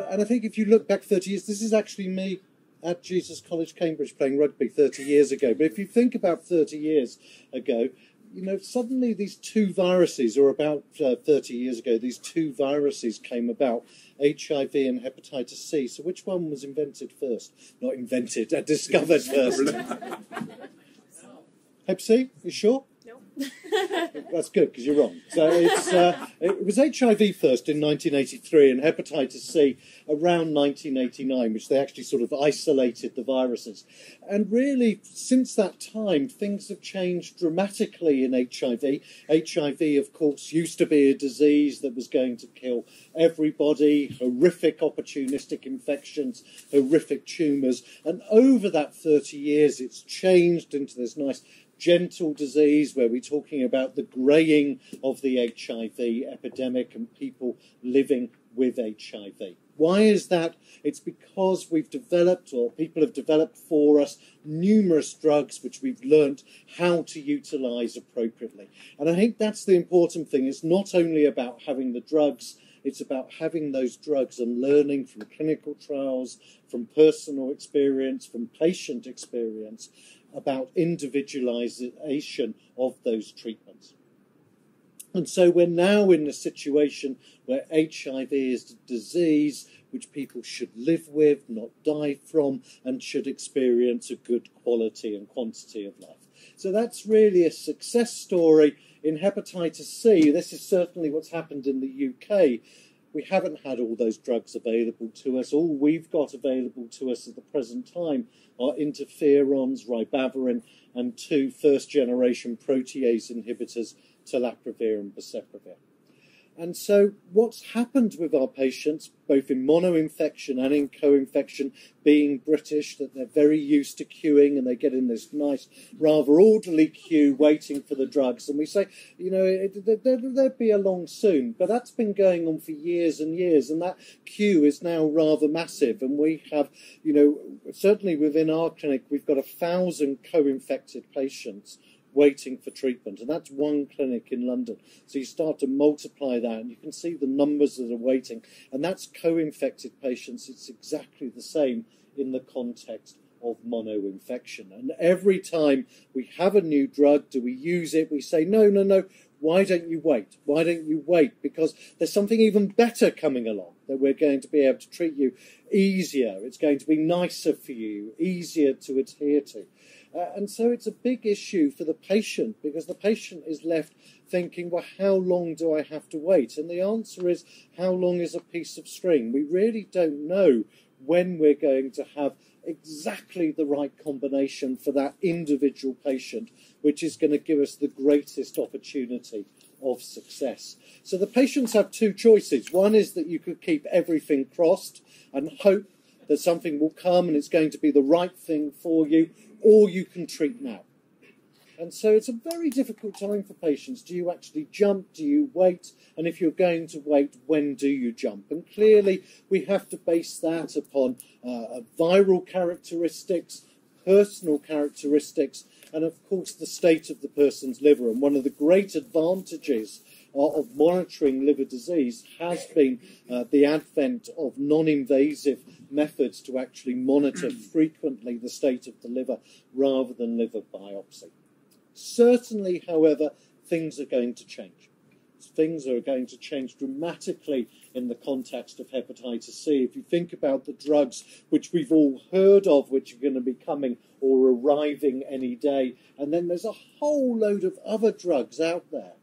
And I think if you look back 30 years, this is actually me at Jesus College, Cambridge, playing rugby 30 years ago. But if you think about 30 years ago, you know, suddenly these two viruses, or about 30 years ago, these two viruses came about, HIV and Hepatitis C. So which one was invented first? Not invented, discovered first. Hep C, you sure? No. That's good, because you're wrong. So it was HIV first in 1983 and hepatitis C around 1989, which they actually sort of isolated the viruses. And really, since that time, things have changed dramatically in HIV. HIV, of course, used to be a disease that was going to kill everybody, horrific opportunistic infections, horrific tumours. And over that 30 years, it's changed into this nice gentle disease where we're talking about the greying of the HIV epidemic and people living with HIV. Why is that? It's because we've developed, or people have developed for us, numerous drugs which we've learnt how to utilise appropriately. And I think that's the important thing. It's not only about having the drugs, it's about having those drugs and learning from clinical trials, from personal experience, from patient experience, about individualisation of those treatments. And so we're now in a situation where HIV is a disease which people should live with, not die from, and should experience a good quality and quantity of life. So that's really a success story. In hepatitis C, this is certainly what's happened in the UK. We haven't had all those drugs available to us. All we've got available to us at the present time are interferons, ribavirin, and 2 first-generation protease inhibitors, telaprevir and boceprevir. And so what's happened with our patients, both in mono-infection and in co-infection, being British, that they're very used to queuing and they get in this nice, rather orderly queue waiting for the drugs. And we say, you know, there'll be along soon. But that's been going on for years and years. And that queue is now rather massive. And we have, you know, certainly within our clinic, we've got 1,000 co-infected patients waiting for treatment, and that's one clinic in London. So you start to multiply that and you can see the numbers that are waiting, and that's co-infected patients. It's exactly the same in the context of mono-infection. And every time we have a new drug, do we use it? We say, no, why don't you wait? Why don't you wait? Because there's something even better coming along that we're going to be able to treat you easier. It's going to be nicer for you, easier to adhere to. And so it's a big issue for the patient, because the patient is left thinking, well, how long do I have to wait? And the answer is, how long is a piece of string? We really don't know when we're going to have exactly the right combination for that individual patient, which is going to give us the greatest opportunity of success. So the patients have 2 choices. One is that you could keep everything crossed and hope that something will come and it's going to be the right thing for you, or you can treat now. And so it's a very difficult time for patients. Do you actually jump? Do you wait? And if you're going to wait, when do you jump? And clearly we have to base that upon viral characteristics, personal characteristics, and of course the state of the person's liver. And one of the great advantages of monitoring liver disease has been the advent of non-invasive methods to actually monitor frequently the state of the liver rather than liver biopsy. Certainly, however, things are going to change. Things are going to change dramatically in the context of hepatitis C. If you think about the drugs which we've all heard of, which are going to be coming or arriving any day, and then there's a whole load of other drugs out there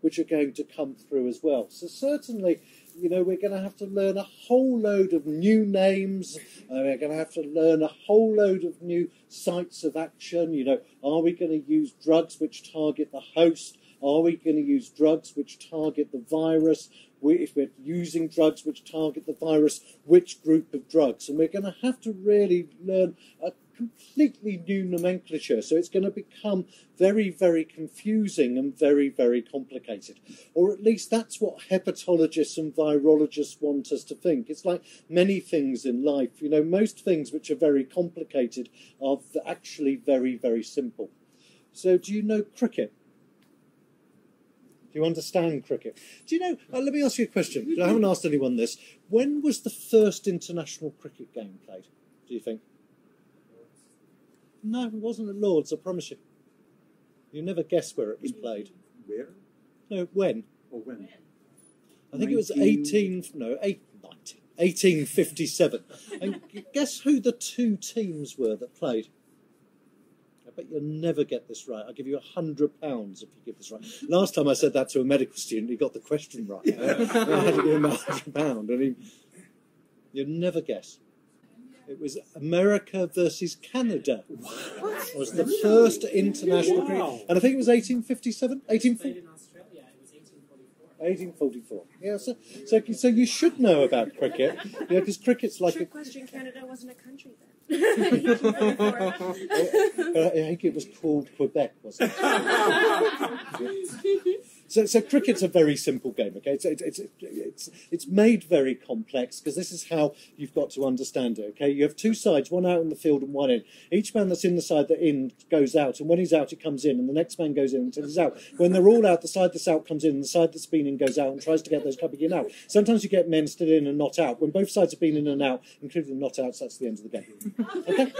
which are going to come through as well. So certainly, you know, we're going to have to learn a whole load of new names. We're going to have to learn a whole load of new sites of action. You know, are we going to use drugs which target the host? Are we going to use drugs which target the virus? If we're using drugs which target the virus, which group of drugs? And we're going to have to really learn a completely new nomenclature. So it's going to become very, very confusing and very, very complicated. Or at least that's what hepatologists and virologists want us to think. It's like many things in life. You know, most things which are very complicated are actually very, very simple. So do you know cricket? Do you understand cricket? Do you know, let me ask you a question. I haven't asked anyone this. When was the first international cricket game played, do you think? No, it wasn't at Lord's, I promise you. You never guess where it was played. Where? No, when? Or when? I think it was 1857. And guess who the two teams were that played? I bet you'll never get this right. I'll give you £100 if you get this right. Last time I said that to a medical student, he got the question right. I had to give him £100, and you'll never guess. It was America versus Canada. It was the first international cricket, and I think it was 1857. 1840. In Australia, it was 1844. 1844. Yeah, so you should know about cricket, because cricket's like Trick question, Canada wasn't a country then. I think it was called Quebec, wasn't it? So cricket's a very simple game. Okay, it's made very complex because this is how you've got to understand it. Okay, you have two sides, one out in the field and one in. Each man that's in the side that in goes out, and when he's out, he comes in, and the next man goes in until he's out. When they're all out, the side that's out comes in, and the side that's been in goes out and tries to get those coming in out. Sometimes you get men still in and not out. When both sides have been in and out, including the not outs, that's the end of the game. Okay.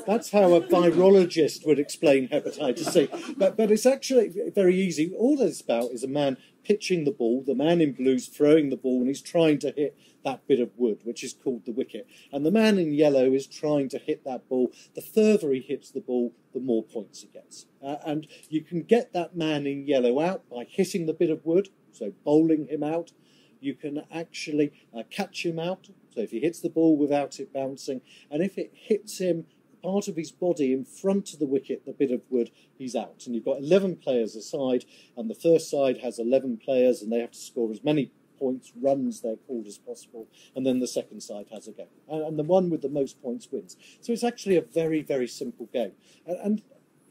That's how a virologist would explain hepatitis C. But it's actually very easy. All that's about is a man pitching the ball, the man in blue's throwing the ball, and he's trying to hit that bit of wood, which is called the wicket. And the man in yellow is trying to hit that ball. The further he hits the ball, the more points he gets. And you can get that man in yellow out by hitting the bit of wood, so bowling him out. You can actually catch him out, so if he hits the ball without it bouncing, and if it hits him part of his body in front of the wicket, the bit of wood, he's out. And you've got 11 players a side, and the first side has 11 players, and they have to score as many points, runs they're called, as possible, and then the second side has a go. And the one with the most points wins. So it's actually a very, very simple game. And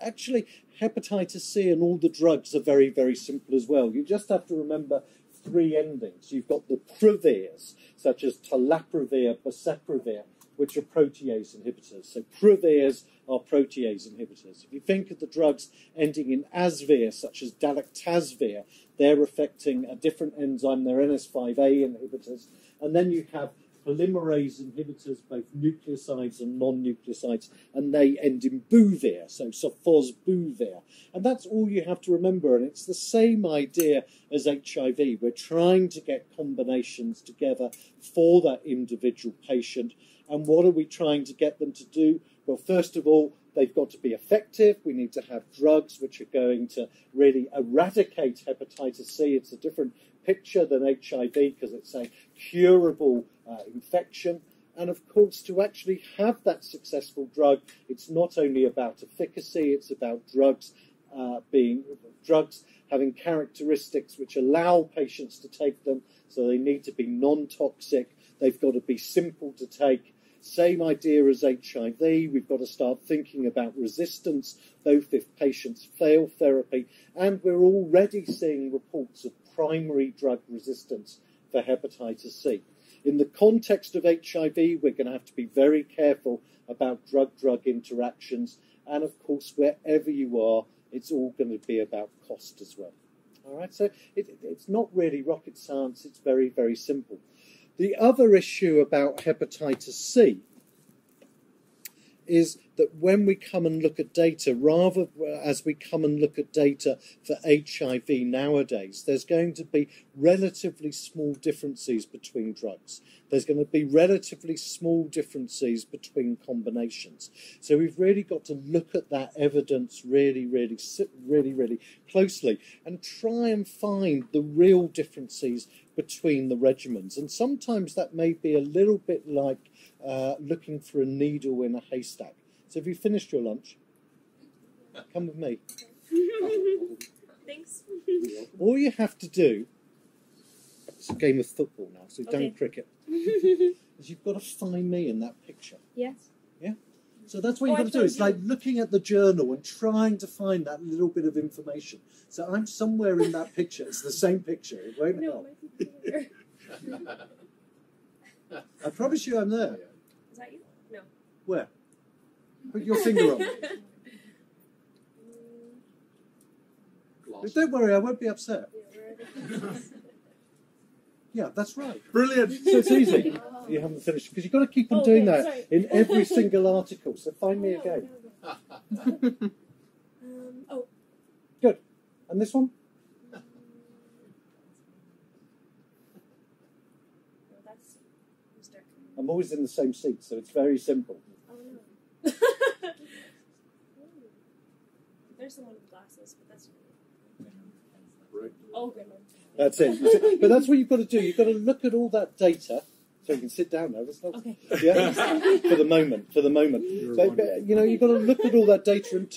actually, hepatitis C and all the drugs are very, very simple as well. You just have to remember three endings. You've got the previrs, such as telaprevir, boceprevir, which are protease inhibitors. So previrs are protease inhibitors. If you think of the drugs ending in asvir, such as dalactasvir, they're affecting a different enzyme. They're NS5A inhibitors. And then you have polymerase inhibitors, both nucleosides and non-nucleosides, and they end in buvir, so sofosbuvir. And that's all you have to remember, and it's the same idea as HIV. We're trying to get combinations together for that individual patient. And what are we trying to get them to do? Well, first of all, they've got to be effective. We need to have drugs which are going to really eradicate hepatitis C. It's a different picture than HIV because it's a curable infection. And of course, to actually have that successful drug, it's not only about efficacy, it's about drugs having characteristics which allow patients to take them. So they need to be non-toxic. They've got to be simple to take. Same idea as HIV. We've got to start thinking about resistance, both if patients fail therapy, and we're already seeing reports of primary drug resistance for hepatitis C. In the context of HIV, we're going to have to be very careful about drug-drug interactions, and of course, wherever you are, it's all going to be about cost as well. All right, so it's not really rocket science. It's very, very simple. The other issue about hepatitis C is that when we come and look at data, rather as we come and look at data for HIV nowadays, there's going to be relatively small differences between drugs. There's going to be relatively small differences between combinations. So we've really got to look at that evidence really closely and try and find the real differences between the regimens. And sometimes that may be a little bit like looking for a needle in a haystack. So have you finished your lunch? Come with me. Thanks. All you have to do, it's a game of football now, so we've done cricket, is you've got to find me in that picture. Yes. Yeah? So that's what you've got to do. It's like looking at the journal and trying to find that little bit of information. So I'm somewhere in that picture. It's the same picture. It won't help. I promise you I'm there. Is that you? No. Where? Put your finger on me. But don't worry, I won't be upset. Yeah, that's right. Brilliant. So it's easy. You haven't finished, because you've got to keep on doing that in every single article. So find me again. Oh. Good. And this one? No, that's Mr. I'm always in the same seat, so it's very simple. Oh no. There's someone with glasses, but that's Right. oh good one. That's it. But that's what you've got to do. You've got to look at all that data. So you can sit down now. That's not, Okay. yeah, for the moment. But, you know, you've got to look at all that data and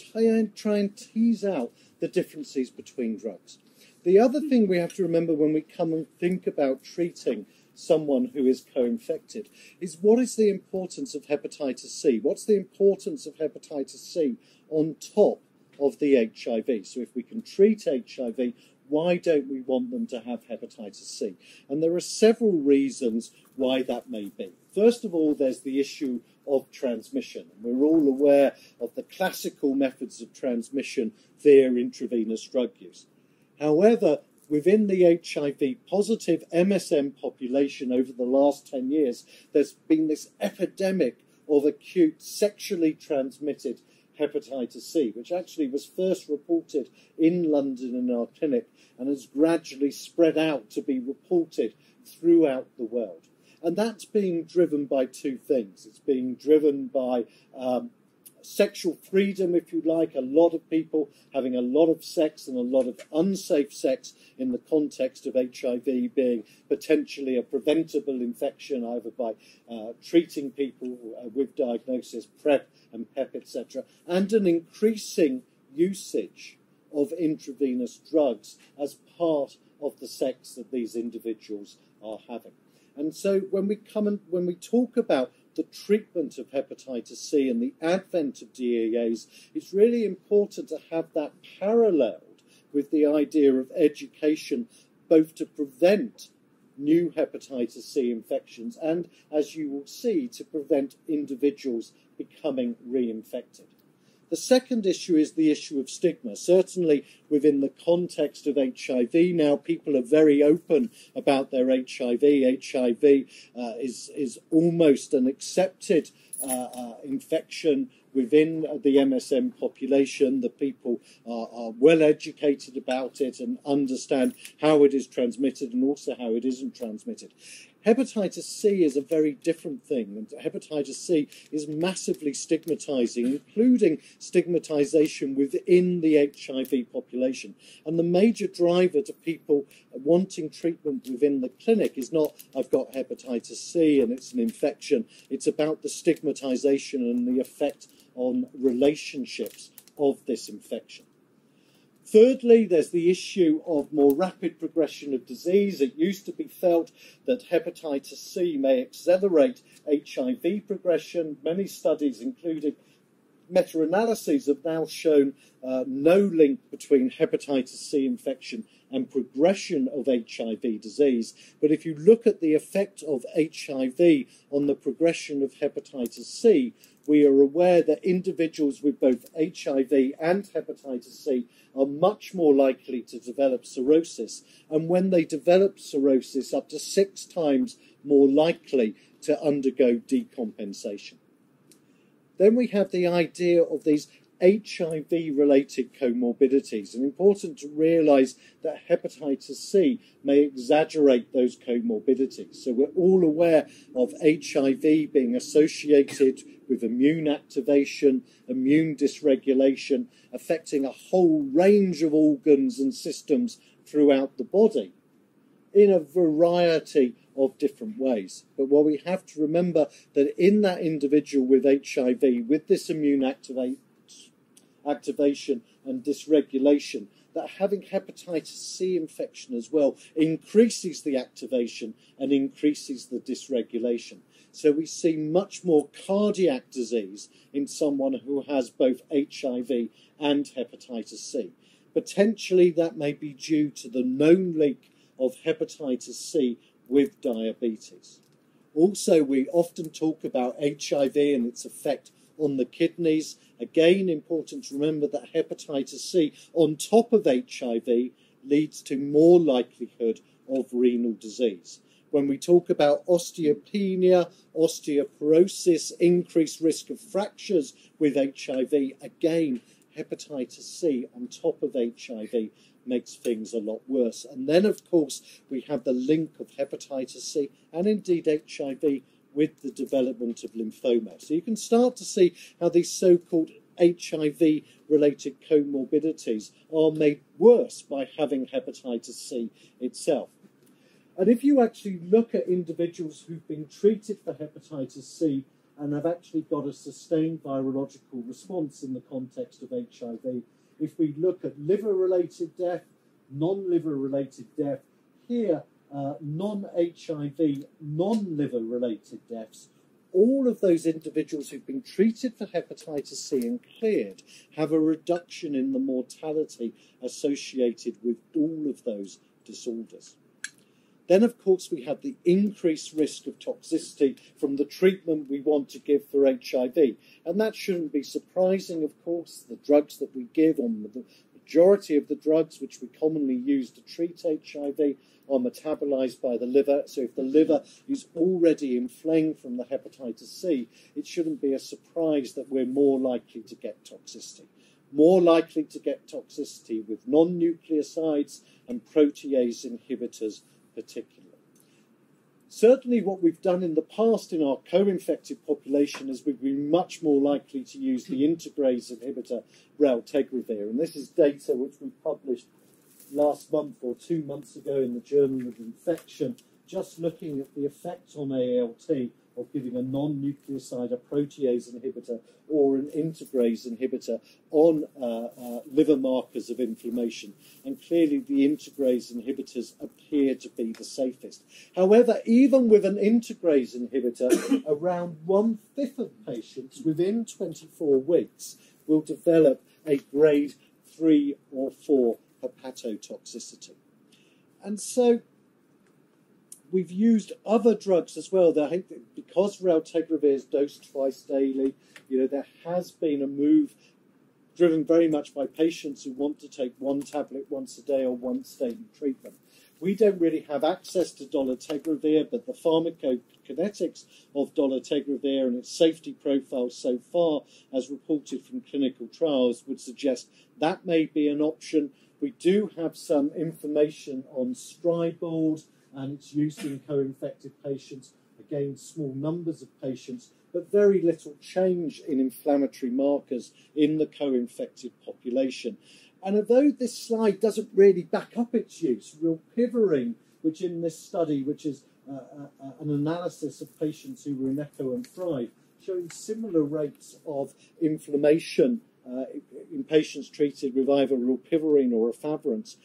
try and tease out the differences between drugs. The other thing we have to remember when we come and think about treating someone who is co-infected is, what is the importance of hepatitis C? What's the importance of hepatitis C on top of the HIV? So if we can treat HIV, why don't we want them to have hepatitis C? And there are several reasons why that may be. First of all, there's the issue of transmission. We're all aware of the classical methods of transmission via intravenous drug use. However, within the HIV-positive MSM population over the last 10 years, there's been this epidemic of acute sexually transmitted hepatitis C, which actually was first reported in London in our clinic and has gradually spread out to be reported throughout the world. And that's being driven by two things. It's being driven by sexual freedom, if you like, a lot of people having a lot of sex and a lot of unsafe sex in the context of HIV being potentially a preventable infection, either by treating people with diagnosis, PrEP and PEP, etc., and an increasing usage of intravenous drugs as part of the sex that these individuals are having. And so when we talk about the treatment of hepatitis C and the advent of DEAs, it's really important to have that paralleled with the idea of education, both to prevent new hepatitis C infections and, as you will see, to prevent individuals becoming reinfected. The second issue is the issue of stigma. Certainly within the context of HIV now, people are very open about their HIV. HIV is almost an accepted infection within the MSM population. The people are well educated about it and understand how it is transmitted and also how it isn't transmitted. Hepatitis C is a very different thing, and hepatitis C is massively stigmatizing, including stigmatization within the HIV population. And the major driver to people wanting treatment within the clinic is not, I've got hepatitis C and it's an infection. It's about the stigmatization and the effect on relationships of this infection. Thirdly, there's the issue of more rapid progression of disease. It used to be felt that hepatitis C may accelerate HIV progression. Many studies, including meta-analyses, have now shown no link between hepatitis C infection and progression of HIV disease. But if you look at the effect of HIV on the progression of hepatitis C, we are aware that individuals with both HIV and hepatitis C are much more likely to develop cirrhosis, and when they develop cirrhosis, up to 6 times more likely to undergo decompensation. Then we have the idea of these HIV-related comorbidities, and important to realise that hepatitis C may exaggerate those comorbidities. So we're all aware of HIV being associated with immune activation, immune dysregulation, affecting a whole range of organs and systems throughout the body in a variety of different ways. But what we have to remember that in that individual with HIV, with this immune activation and dysregulation, that having hepatitis C infection as well increases the activation and increases the dysregulation. So we see much more cardiac disease in someone who has both HIV and hepatitis C. Potentially that may be due to the known link of hepatitis C with diabetes. Also, we often talk about HIV and its effect on the kidneys. Again, important to remember that hepatitis C, on top of HIV, leads to more likelihood of renal disease. When we talk about osteopenia, osteoporosis, increased risk of fractures with HIV, again, hepatitis C on top of HIV makes things a lot worse. And then, of course, we have the link of hepatitis C and indeed HIV with the development of lymphoma. So you can start to see how these so-called HIV-related comorbidities are made worse by having hepatitis C itself. And if you actually look at individuals who've been treated for hepatitis C and have actually got a sustained virological response in the context of HIV, if we look at liver-related death, non-liver-related death, here non-HIV, non-liver-related deaths, all of those individuals who've been treated for hepatitis C and cleared have a reduction in the mortality associated with all of those disorders. Then, of course, we have the increased risk of toxicity from the treatment we want to give for HIV. And that shouldn't be surprising, of course. The drugs that we give, or the majority of the drugs which we commonly use to treat HIV, are metabolized by the liver. So if the liver is already inflamed from the hepatitis C, it shouldn't be a surprise that we're more likely to get toxicity. More likely to get toxicity with non-nucleosides and protease inhibitors particularly. Certainly what we've done in the past in our co-infected population is we've been much more likely to use the integrase inhibitor raltegravir, and this is data which we published last month or 2 months ago in the Journal of Infection, just looking at the effect on ALT of giving a non-nucleoside, a protease inhibitor or an integrase inhibitor on liver markers of inflammation. And clearly the integrase inhibitors appear to be the safest. However, even with an integrase inhibitor, around 1/5 of patients within 24 weeks will develop a grade 3 or 4 hepatotoxicity. And so we've used other drugs as well. I think that because raltegravir is dosed twice daily, there has been a move driven very much by patients who want to take one tablet once a day or once daily treatment. We don't really have access to dolutegravir, but the pharmacokinetics of dolutegravir and its safety profile so far, as reported from clinical trials, would suggest that may be an option. We do have some information on Stribald and its use in co-infected patients, again small numbers of patients, but very little change in inflammatory markers in the co-infected population. And although this slide doesn't really back up its use, rilpivirine, which in this study, which is an analysis of patients who were in ECHO and THRIVE, showing similar rates of inflammation in patients treated with either rilpivirine or efavirenz.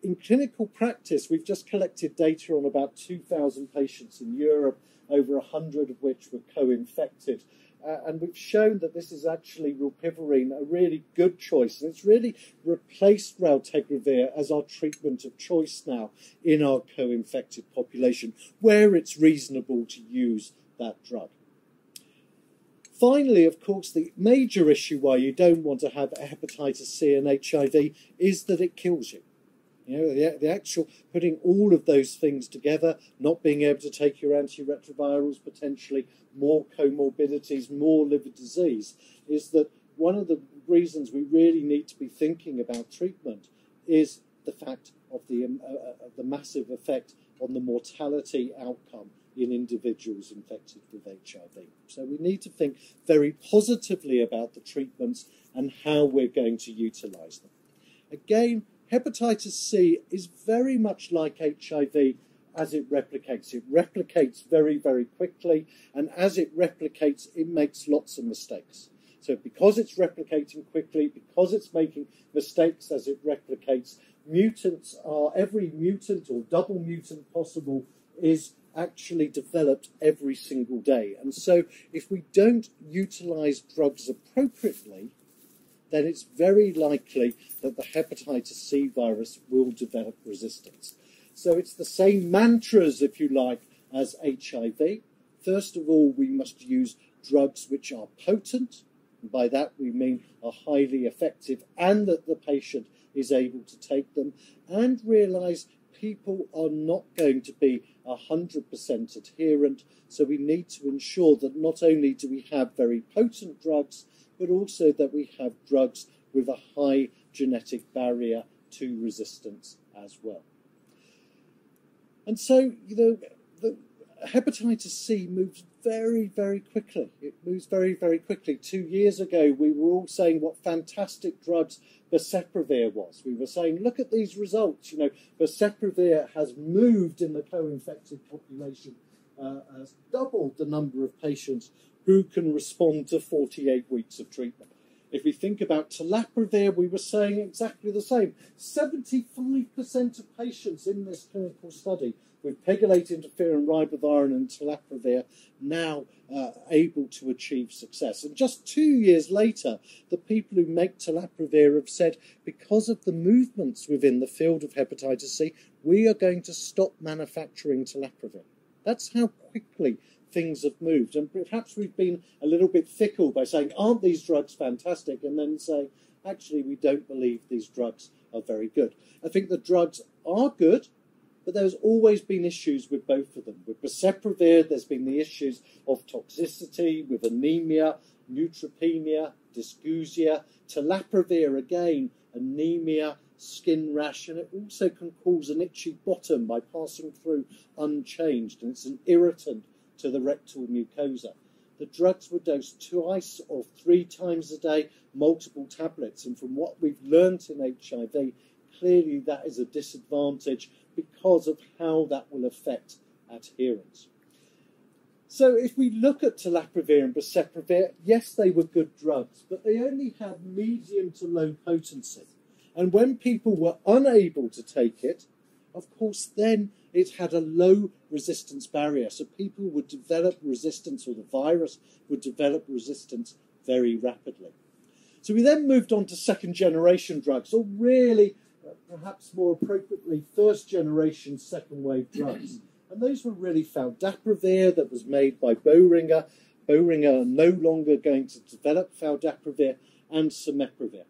In clinical practice, we've just collected data on about 2,000 patients in Europe, over 100 of which were co-infected. And we've shown that this is actually rilpivirine, a really good choice. And it's really replaced raltegravir as our treatment of choice now in our co-infected population, where it's reasonable to use that drug. Finally, of course, the major issue why you don't want to have hepatitis C and HIV is that it kills you. The actual putting all of those things together, not being able to take your antiretrovirals, potentially more comorbidities, more liver disease, is that one of the reasons we really need to be thinking about treatment is the fact of the massive effect on the mortality outcome in individuals infected with HIV. So we need to think very positively about the treatments and how we're going to utilise them. Again, hepatitis C is very much like HIV as it replicates. It replicates very, very quickly, and as it replicates, it makes lots of mistakes. So because it's replicating quickly, because it's making mistakes as it replicates, every mutant or double mutant possible is actually developed every single day. And so if we don't utilise drugs appropriately, then it's very likely that the hepatitis C virus will develop resistance. So it's the same mantras, if you like, as HIV. First of all, we must use drugs which are potent, And by that we mean are highly effective and that the patient is able to take them, and realise people are not going to be 100% adherent, so we need to ensure that not only do we have very potent drugs, but also that we have drugs with a high genetic barrier to resistance as well. And so, the hepatitis C moves very, very quickly. It moves very, very quickly. 2 years ago, we were all saying what fantastic drugs boceprevir was. We were saying, look at these results. Boceprevir has moved in the co-infected population, has doubled the number of patients who can respond to 48 weeks of treatment. If we think about telaprevir, we were saying exactly the same. 75% of patients in this clinical study with pegylate interferon ribavirin and telaprevir now able to achieve success. And just 2 years later, the people who make telaprevir have said, because of the movements within the field of hepatitis C, we are going to stop manufacturing telaprevir. That's how quickly things have moved. And perhaps we've been a little bit fickle by saying, aren't these drugs fantastic? And then saying, actually, we don't believe these drugs are very good. I think the drugs are good, but there's always been issues with both of them. With boceprevir, there's been the issues of toxicity, with anemia, neutropenia, dysgeusia. Telaprevir, again, anemia, skin rash, and it also can cause an itchy bottom by passing through unchanged, and it's an irritant to the rectal mucosa. The drugs were dosed twice or 3 times a day, multiple tablets, and from what we've learnt in HIV, clearly that is a disadvantage because of how that will affect adherence. So if we look at telaprevir and boceprevir, yes, they were good drugs, but they only had medium to low potency. And when people were unable to take it, of course, then it had a low resistance barrier. So people would develop resistance, or the virus would develop resistance very rapidly. So we then moved on to second generation drugs, or really, perhaps more appropriately, first generation, second wave drugs. And those were really faldaprevir that was made by Boehringer. Boehringer are no longer going to develop faldaprevir, and semiotics.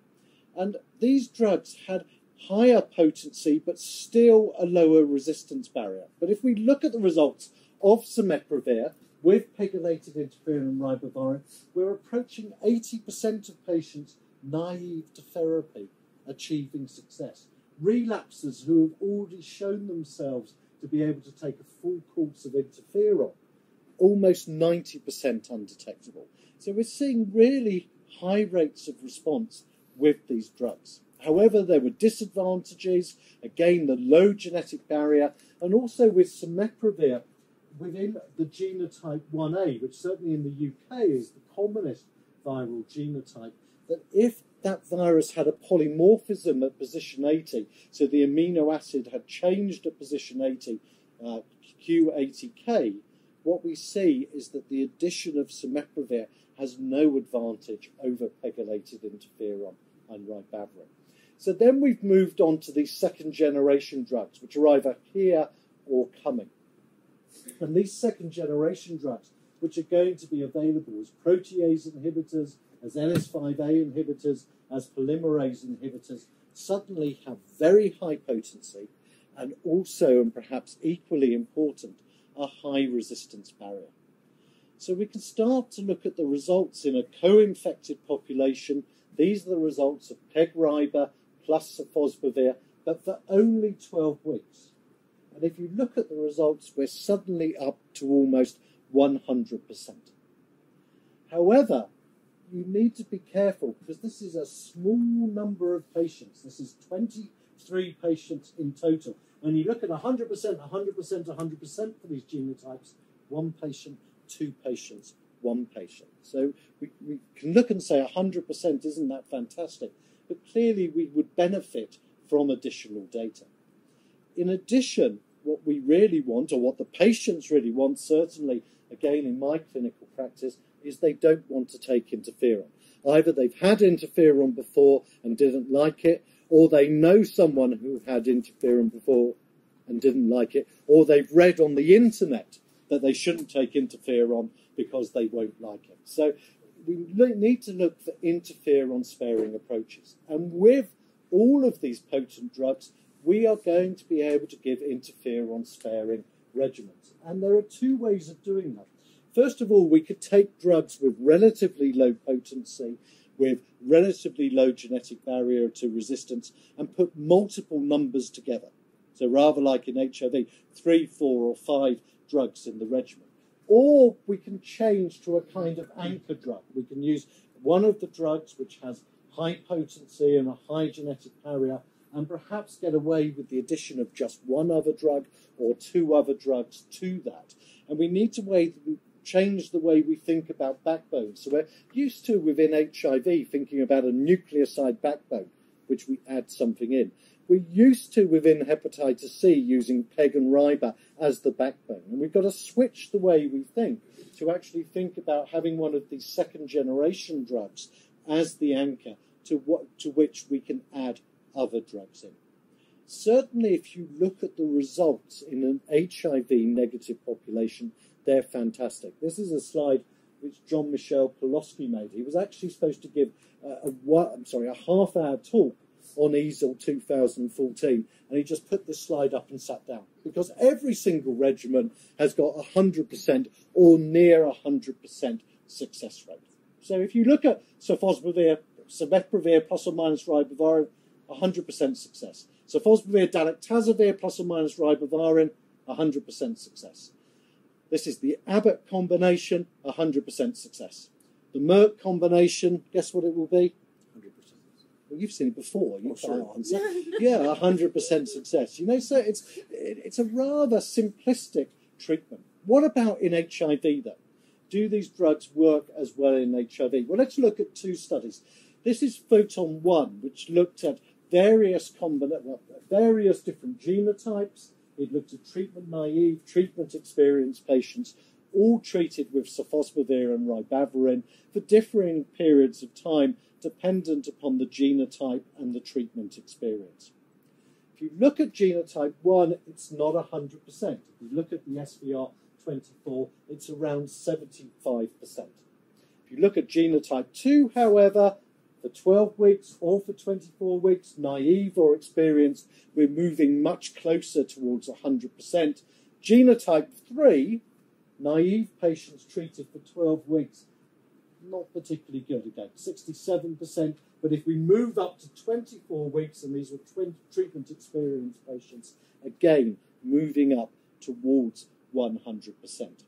And these drugs had higher potency, but still a lower resistance barrier. But if we look at the results of semiotics with pegylated interferon ribavirin, we're approaching 80% of patients naive to therapy achieving success. Relapsers who have already shown themselves to be able to take a full course of interferon, almost 90% undetectable. So we're seeing really high rates of response with these drugs. However, there were disadvantages, again, the low genetic barrier, and also with semiotics within the genotype 1A, which certainly in the UK is the commonest viral genotype, that if that virus had a polymorphism at position 80, so the amino acid had changed at position 80, Q80K, what we see is that the addition of semiotics has no advantage over pegylated interferon and ribavirin. So then we've moved on to these second generation drugs, which are either here or coming. And these second generation drugs, which are going to be available as protease inhibitors, as LS5A inhibitors, as polymerase inhibitors, suddenly have very high potency and also, and perhaps equally important, a high resistance barrier. So we can start to look at the results in a co-infected population. These are the results of peg-riba plus sofosbuvir, but for only 12 weeks. And if you look at the results, we're suddenly up to almost 100%. However, you need to be careful because this is a small number of patients. This is 23 patients in total. When you look at 100%, 100%, 100% for these genotypes, 1 patient, 2 patients, 1 patient. So we can look and say 100%, isn't that fantastic? But clearly we would benefit from additional data. In addition, what we really want, or what the patients really want, certainly, again, in my clinical practice, is they don't want to take interferon. Either they've had interferon before and didn't like it, or they know someone who had interferon before and didn't like it, or they've read on the internet that they shouldn't take interferon because they won't like it. So need to look for interferon-sparing approaches. And with all of these potent drugs, we are going to be able to give interferon-sparing regimens. And there are two ways of doing that. First of all, we could take drugs with relatively low potency, with relatively low genetic barrier to resistance, and put multiple numbers together. So rather like in HIV, 3, 4, or 5 drugs in the regimen. Or we can change to a kind of anchor drug. We can use one of the drugs which has high potency and a high genetic barrier, and perhaps get away with the addition of just one other drug or 2 other drugs to that. And we need to change the way we think about backbones. So we're used to, within HIV, thinking about a nucleoside backbone, which we add something in. We're used to, within hepatitis C, using PEG and RIBA as the backbone. And we've got to switch the way we think to actually think about having one of these second-generation drugs as the anchor to which we can add other drugs in. Certainly, if you look at the results in an HIV-negative population, they're fantastic. This is a slide which Jean-Michel Pawlowski made. He was actually supposed to give a half-hour talk on EASL 2014, and he just put this slide up and sat down, because every single regimen has got 100% or near 100% success rate. So if you look at sofosbuvir plus or minus ribavirin, 100% success. Sofosbuvir dalektazivir plus or minus ribavirin, 100% success. This is the Abbott combination, 100% success. The Merck combination, guess what it will be? 100%. Well, you've seen it before. You can't answer. Yeah, 100% success. You know, so it's a rather simplistic treatment. What about in HIV, though? Do these drugs work as well in HIV? Well, let's look at 2 studies. This is Photon 1, which looked at various different genotypes. It looked at treatment-naive, treatment-experienced patients, all treated with sofosbuvir and ribavirin for differing periods of time, dependent upon the genotype and the treatment experience. If you look at genotype 1, it's not 100%. If you look at the SVR24, it's around 75%. If you look at genotype 2, however, for 12 weeks or for 24 weeks, naive or experienced, we're moving much closer towards 100%. Genotype 3, naive patients treated for 12 weeks, not particularly good again, 67%. But if we move up to 24 weeks, and these were treatment experienced patients, again, moving up towards 100%.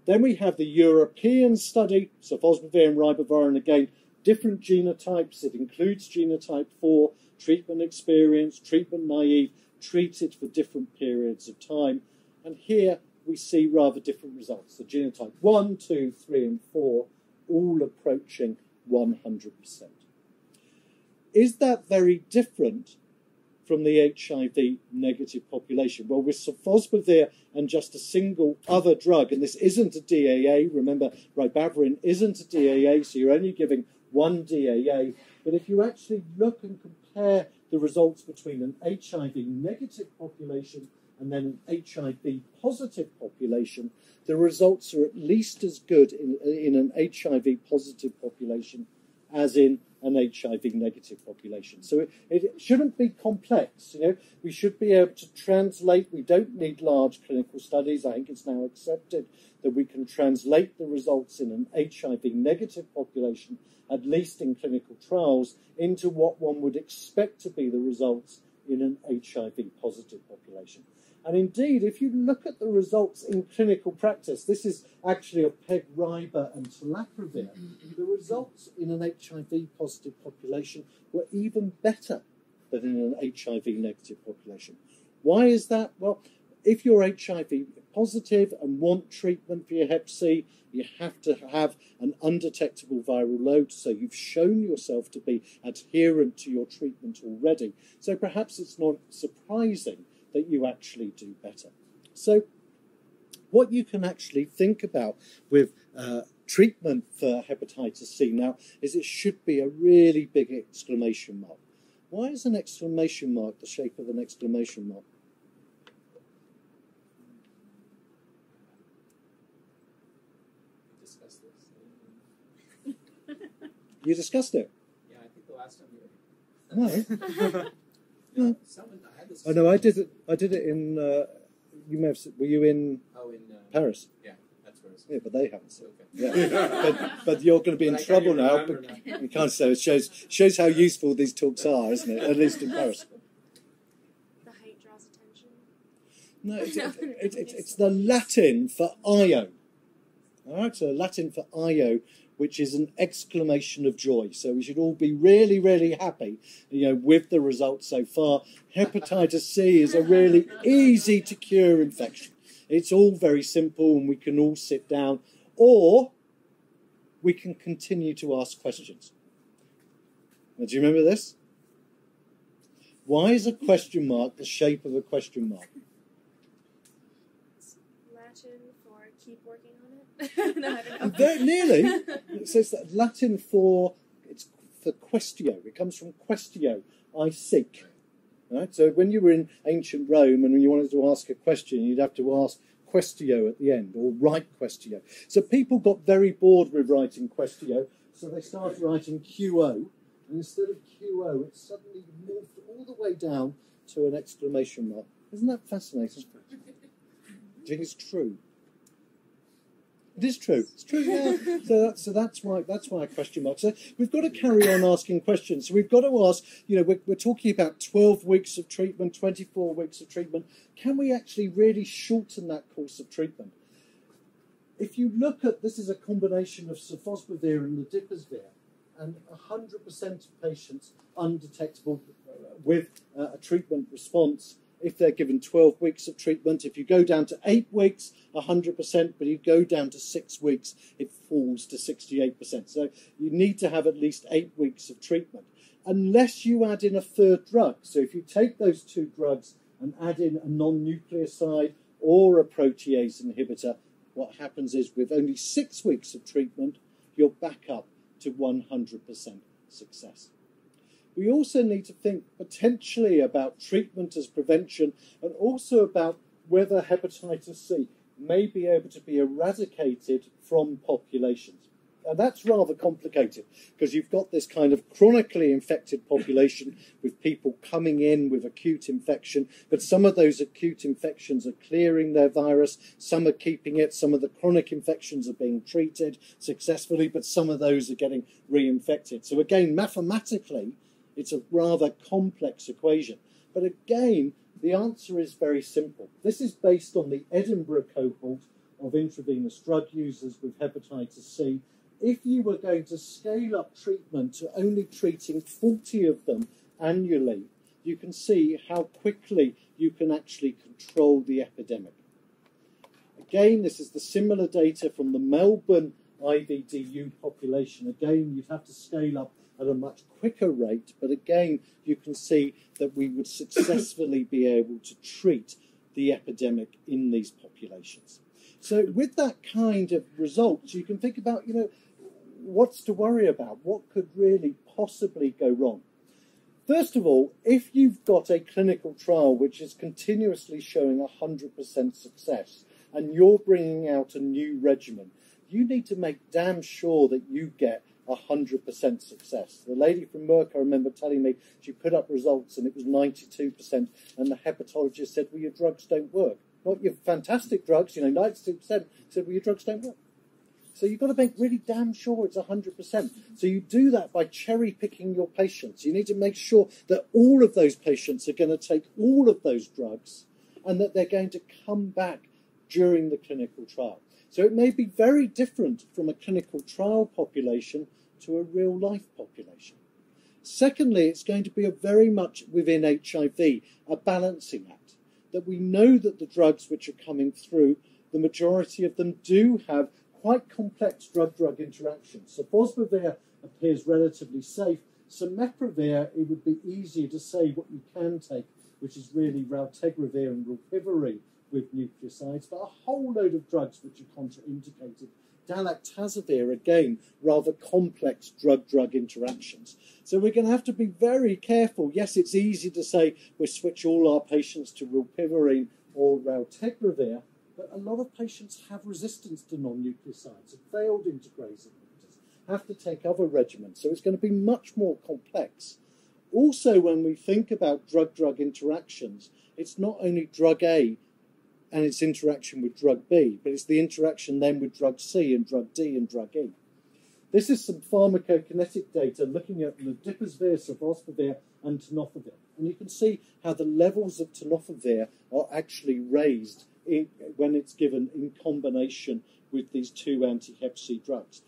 Then we have the European study, sofosbuvir and ribavirin again, different genotypes. It includes genotype 4, treatment experienced, treatment naive, treated for different periods of time. And here we see rather different results. The genotype 1, 2, 3, and 4, all approaching 100%. Is that very different from the HIV negative population? Well, with sofosbuvir and just a single other drug, and this isn't a DAA, remember ribavirin isn't a DAA, so you're only giving 1 DAA, but if you actually look and compare the results between an HIV negative population and then an HIV positive population, the results are at least as good in an HIV positive population as in an HIV negative population. So it shouldn't be complex. You know, we should be able to translate. We don't need large clinical studies. I think it's now accepted that we can translate the results in an HIV negative population, at least in clinical trials, into what one would expect to be the results in an HIV positive population. And indeed, if you look at the results in clinical practice, this is actually of PEG-RIBA and telaprevir, the results in an HIV positive population were even better than in an HIV negative population. Why is that? Well, if you're HIV positive and want treatment for your hep C, you have to have an undetectable viral load, so you've shown yourself to be adherent to your treatment already. So perhaps it's not surprising that you actually do better. So what you can actually think about with treatment for hepatitis C now is it should be a really big exclamation mark. Why is an exclamation mark the shape of an exclamation mark? Discuss this. You discussed it? Yeah, I think the last time we were. No. No, someone I had this. Oh no, I did it. I did it in. You may have. Were you in in Paris? Yeah, that's where it's. Yeah, but they haven't seen it. Okay. Yeah. but you're going to be in But I trouble can't now. even remember But you can't say it. Shows how useful these talks are, isn't it? At least in Paris. The height draws attention. No, it's the Latin for Io. All right, so Latin for Io, which is an exclamation of joy. So we should all be really, really happy, with the results so far. Hepatitis C is a really easy to cure infection. It's all very simple, and we can all sit down, or we can continue to ask questions. Now, do you remember this? Why is a question mark the shape of a question mark? It's Latin for keep working on it. No, I don't know. Very nearly. It says that Latin for questio. It comes from questio, I seek. Right? So when you were in ancient Rome and when you wanted to ask a question, you'd have to ask questio at the end, or write questio. So people got very bored with writing questio, so they started writing QO. And instead of QO, it suddenly moved all the way down to an exclamation mark. Isn't that fascinating? Do you think it's true? It is true. It's true. Yeah. So that's why a question mark. So we've got to carry on asking questions. So we've got to ask. We're talking about 12 weeks of treatment, 24 weeks of treatment. Can we actually really shorten that course of treatment? If you look at this, is a combination of sofosbuvir and ledipasvir, and 100% of patients undetectable with a treatment response. If they're given 12 weeks of treatment, if you go down to 8 weeks, 100%, but you go down to 6 weeks, it falls to 68%. So you need to have at least 8 weeks of treatment, unless you add in a third drug. So if you take those 2 drugs and add in a non-nucleoside or a protease inhibitor, what happens is with only 6 weeks of treatment, you're back up to 100% success. We also need to think potentially about treatment as prevention, and also about whether hepatitis C may be able to be eradicated from populations. And that's rather complicated, because you've got this kind of chronically infected population with people coming in with acute infection, but some of those acute infections are clearing their virus, some are keeping it, some of the chronic infections are being treated successfully, but some of those are getting reinfected. So again, mathematically, it's a rather complex equation. But again, the answer is very simple. This is based on the Edinburgh cohort of intravenous drug users with hepatitis C. If you were going to scale up treatment to only treating 40 of them annually, you can see how quickly you can actually control the epidemic. Again, this is the similar data from the Melbourne IVDU population. Again, you'd have to scale up at a much quicker rate, but again, you can see that we would successfully be able to treat the epidemic in these populations. So with that kind of results, you can think about, what's to worry about? What could really possibly go wrong? First of all, if you've got a clinical trial which is continuously showing 100% success, and you're bringing out a new regimen, you need to make damn sure that you get 100% success. The lady from Merck, I remember telling me, she put up results and it was 92%, and the hepatologist said, well, your drugs don't work. Not your fantastic drugs, 92% said, well, your drugs don't work. So you've got to make really damn sure it's 100%. So you do that by cherry-picking your patients. You need to make sure that all of those patients are going to take all of those drugs, and that they're going to come back during the clinical trial. So it may be very different from a clinical trial population to a real-life population. Secondly, it's going to be very much within HIV, a balancing act, that we know that the drugs which are coming through, the majority of them do have quite complex drug-drug interactions. So sofosbuvir appears relatively safe. Semeprovir, it would be easier to say what you can take, which is really raltegravir and rilpivirine with nucleosides, but a whole load of drugs which are contraindicated. Dalactazivir, again, rather complex drug-drug interactions. So we're going to have to be very careful. Yes, it's easy to say we switch all our patients to rilpivirine or raltegravir, but a lot of patients have resistance to non-nucleosides, have failed integrase inhibitors. have to take other regimens. So it's going to be much more complex. Also, when we think about drug-drug interactions, it's not only drug A and its interaction with drug B, but it's the interaction then with drug C and drug D and drug E. This is some pharmacokinetic data looking at ladipizvir, sofosbuvir, and tenofovir. And you can see how the levels of tenofovir are actually raised when it's given in combination with these two anti-Hep C drugs.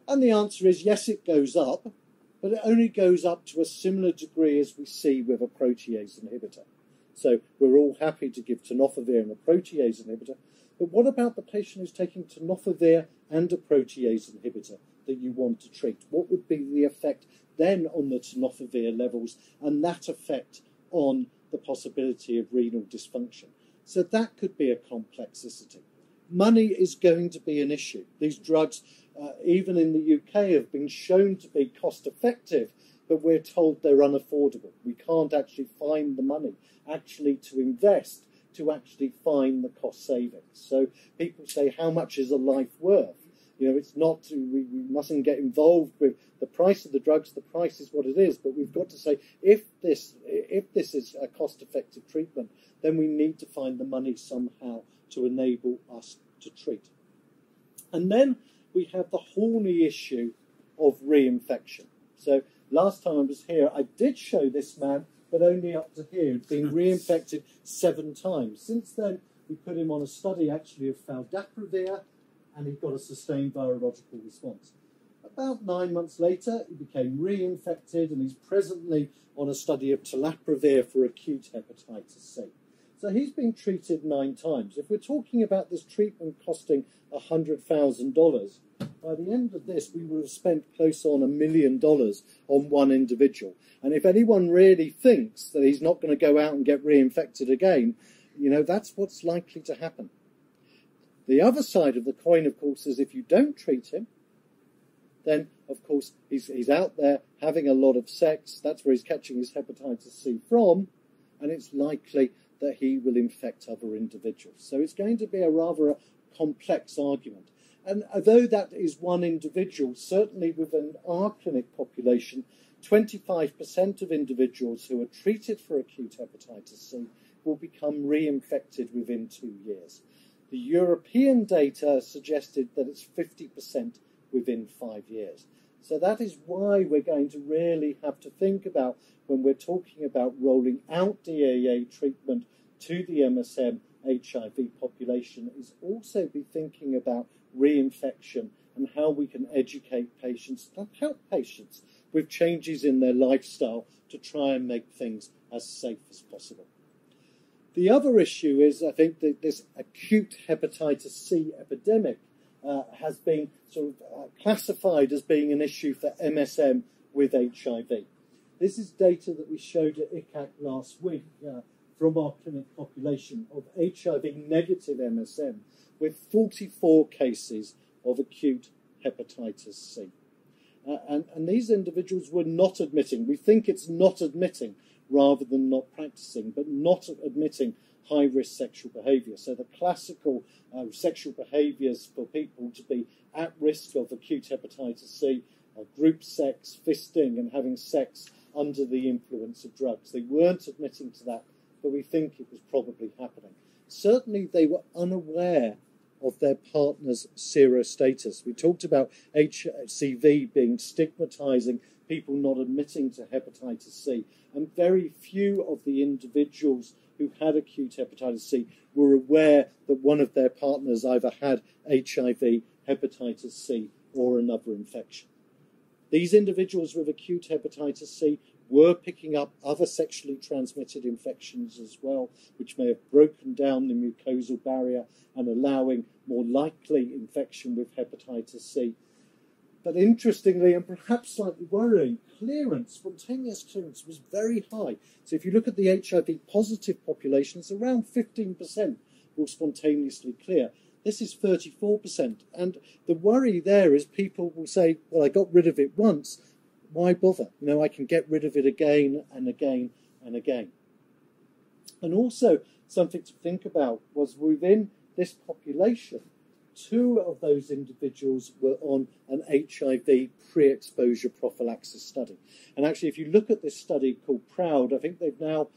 And the answer is yes, it goes up, but it only goes up to a similar degree as we see with a protease inhibitor. So we're all happy to give tenofovir and a protease inhibitor, but what about the patient who's taking tenofovir and a protease inhibitor that you want to treat? What would be the effect then on the tenofovir levels and that effect on the possibility of renal dysfunction? So that could be a complexity. Money is going to be an issue. These drugs, even in the UK, have been shown to be cost effective, but we're told they're unaffordable. We can't actually find the money actually to invest to actually find the cost savings. So people say, how much is a life worth? You know, it's not, we mustn't get involved with the price of the drugs. The price is what it is. But we've got to say, if this is a cost-effective treatment, then we need to find the money somehow to enable us to treat. And then we have the horny issue of reinfection. So last time I was here, I did show this man, but only up to here. He'd been reinfected 7 times. Since then, we put him on a study actually of faldaprevir, and he got a sustained virological response. About 9 months later, he became reinfected, and he's presently on a study of telaprevir for acute hepatitis C. So he's been treated 9 times. If we're talking about this treatment costing $100,000, by the end of this, we would have spent close on $1 million on one individual. And if anyone really thinks that he's not going to go out and get reinfected again, you know, that's what's likely to happen. The other side of the coin, of course, is if you don't treat him, then, of course, he's out there having a lot of sex. That's where he's catching his hepatitis C from, and it's likely that he will infect other individuals. So it's going to be a rather complex argument. And although that is one individual, certainly within our clinic population, 25% of individuals who are treated for acute hepatitis C will become reinfected within 2 years. The European data suggested that it's 50% within 5 years. So that is why we're going to really have to think about, when we're talking about rolling out DAA treatment to the MSM HIV population, is also be thinking about reinfection and how we can educate patients and help patients with changes in their lifestyle to try and make things as safe as possible. The other issue is, I think, that this acute hepatitis C epidemic has been sort of classified as being an issue for MSM with HIV. This is data that we showed at ICAC last week from our clinic population of HIV-negative MSM with 44 cases of acute hepatitis C. And these individuals were not admitting. We think it's not admitting rather than not practicing, but not admitting high-risk sexual behaviour. So the classical sexual behaviours for people to be at risk of acute hepatitis C are group sex, fisting, and having sex under the influence of drugs. They weren't admitting to that, but we think it was probably happening. Certainly they were unaware of their partner's serostatus. We talked about HCV being stigmatising, people not admitting to hepatitis C, and very few of the individuals who had acute hepatitis C were aware that one of their partners either had HIV, hepatitis C, or another infection. These individuals with acute hepatitis C were picking up other sexually transmitted infections as well, which may have broken down the mucosal barrier and allowing more likely infection with hepatitis C. But interestingly, and perhaps slightly worrying, spontaneous clearance was very high. So if you look at the HIV positive population, it's around 15% will spontaneously clear. This is 34%. And the worry there is people will say, well, I got rid of it once, why bother? You know, I can get rid of it again and again and again. And also something to think about was within this population, 2 of those individuals were on an HIV pre-exposure prophylaxis study. And actually, if you look at this study called PROUD, I think they've now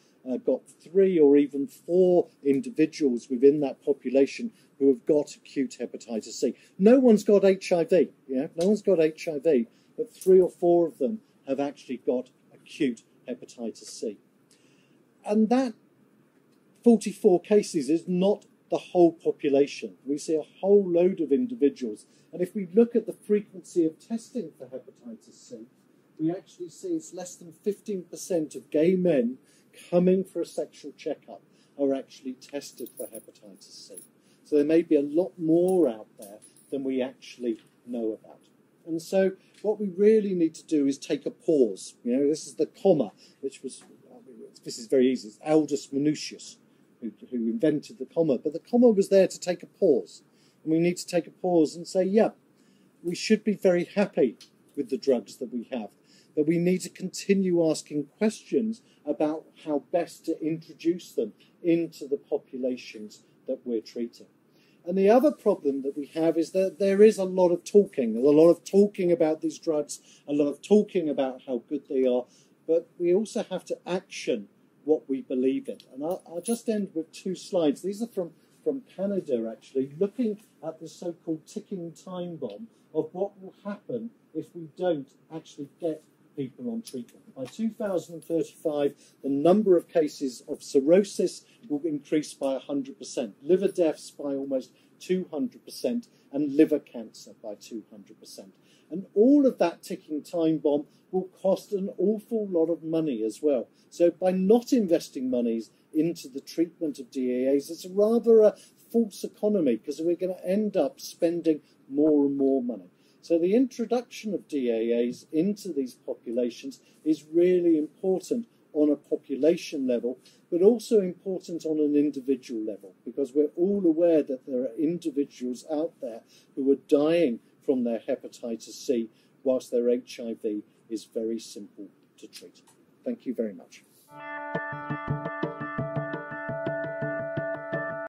got 3 or even 4 individuals within that population who have got acute hepatitis C. No one's got HIV, no one's got HIV, but 3 or 4 of them have actually got acute hepatitis C. And that 44 cases is not the whole population. We see a whole load of individuals. And if we look at the frequency of testing for hepatitis C, we actually see it's less than 15% of gay men coming for a sexual checkup are actually tested for hepatitis C. So there may be a lot more out there than we actually know about. And so what we really need to do is take a pause. This is the comma, which was, this is very easy, it's Aldous Manutius who invented the comma. But the comma was there to take a pause. And we need to take a pause and say, yeah, we should be very happy with the drugs that we have. But we need to continue asking questions about how best to introduce them into the populations that we're treating. And the other problem that we have is that there is a lot of talking. There's a lot of talking about these drugs, a lot of talking about how good they are, but we also have to action what we believe in. And I'll just end with 2 slides. These are from Canada, actually, looking at the so-called ticking time bomb of what will happen if we don't actually get people on treatment. By 2035, the number of cases of cirrhosis will increase by 100%, liver deaths by almost 200%, and liver cancer by 200%. And all of that ticking time bomb will cost an awful lot of money as well. So by not investing monies into the treatment of DAAs, it's rather a false economy, because we're going to end up spending more and more money. So the introduction of DAAs into these populations is really important on a population level, but also important on an individual level, because we're all aware that there are individuals out there who are dying from their hepatitis C, whilst their HIV is very simple to treat. Thank you very much.